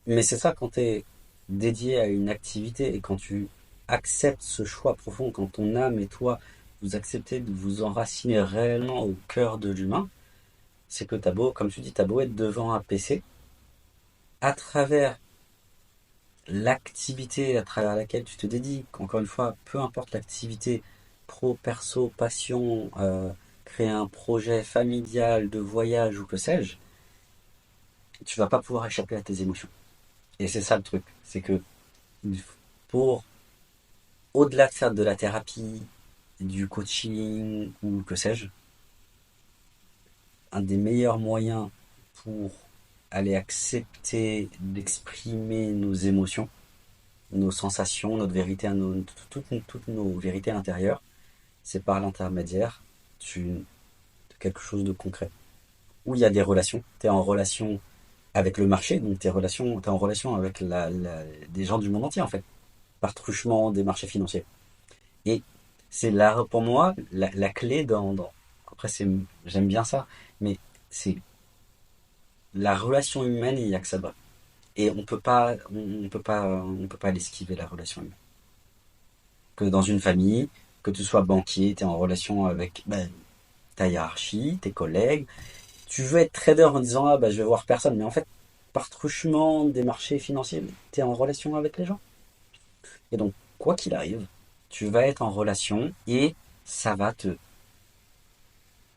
Mais c'est ça quand tu es dédié à une activité et quand tu acceptes ce choix profond, quand ton âme et toi, vous acceptez de vous enraciner réellement au cœur de l'humain, c'est que t'as beau, comme tu dis, t'as beau être devant un PC, à travers l'activité à travers laquelle tu te dédies, encore une fois, peu importe l'activité, pro, perso, passion, créer un projet familial, de voyage ou que sais-je, tu vas pas pouvoir échapper à tes émotions. Et c'est ça le truc, c'est que pour, au-delà de faire de la thérapie, du coaching ou que sais-je, un des meilleurs moyens pour aller accepter d'exprimer nos émotions, nos sensations, notre vérité, toutes nos vérités intérieures, c'est par l'intermédiaire de quelque chose de concret. Où il y a des relations, tu es en relation avec le marché, donc t'es en relation avec des gens du monde entier en fait, par truchement des marchés financiers. Et c'est là, pour moi, la clé après, j'aime bien ça, mais c'est la relation humaine, il n'y a que ça de vrai. Et on peut pas l'esquiver, la relation humaine. Que dans une famille, que tu sois banquier, tu es en relation avec ta hiérarchie, tes collègues. Tu veux être trader en disant ah bah je vais voir personne, mais en fait, par truchement des marchés financiers, tu es en relation avec les gens. Et donc, quoi qu'il arrive, tu vas être en relation et ça va te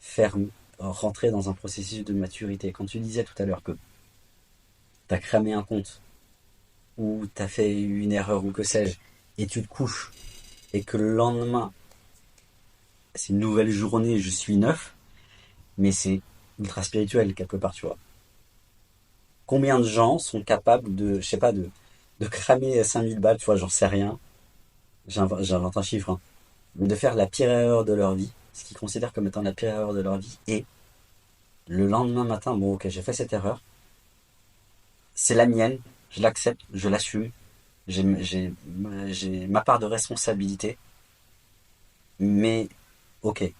faire rentrer dans un processus de maturité. Quand tu disais tout à l'heure que tu as cramé un compte ou tu as fait une erreur ou que sais-je, et tu te couches et que le lendemain, c'est une nouvelle journée, je suis neuf, mais c'est ultra spirituel quelque part, tu vois. Combien de gens sont capables de, je sais pas, de cramer 5000 balles, tu vois, j'en sais rien, j'invente un chiffre, hein, mais de faire la pire erreur de leur vie, ce qu'ils considèrent comme étant la pire erreur de leur vie, et le lendemain matin, bon ok, j'ai fait cette erreur, c'est la mienne, je l'accepte, je l'assume, j'ai ma part de responsabilité, mais ok,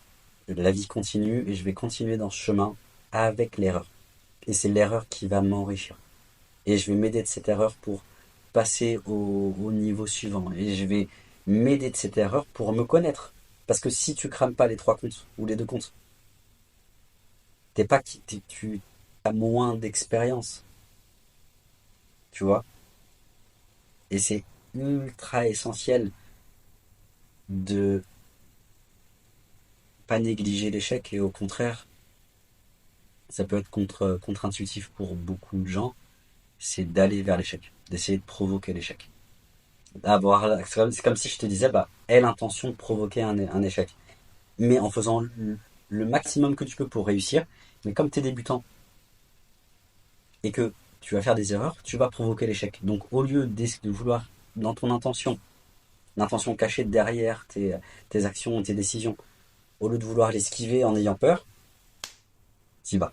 la vie continue et je vais continuer dans ce chemin avec l'erreur. Et c'est l'erreur qui va m'enrichir. Et je vais m'aider de cette erreur pour passer au niveau suivant. Et je vais m'aider de cette erreur pour me connaître. Parce que si tu crames pas les trois comptes ou les deux comptes, t'es pas tu as moins d'expérience, tu vois. Et c'est ultra essentiel de pas négliger l'échec et au contraire, ça peut être contre-intuitif pour beaucoup de gens, c'est d'aller vers l'échec, d'essayer de provoquer l'échec. C'est comme si je te disais, bah, aie l'intention de provoquer un échec. Mais en faisant le maximum que tu peux pour réussir. Mais comme tu es débutant et que tu vas faire des erreurs, tu vas provoquer l'échec. Donc au lieu de vouloir, dans ton intention, l'intention cachée derrière tes actions, tes décisions, au lieu de vouloir l'esquiver en ayant peur, t'y vas.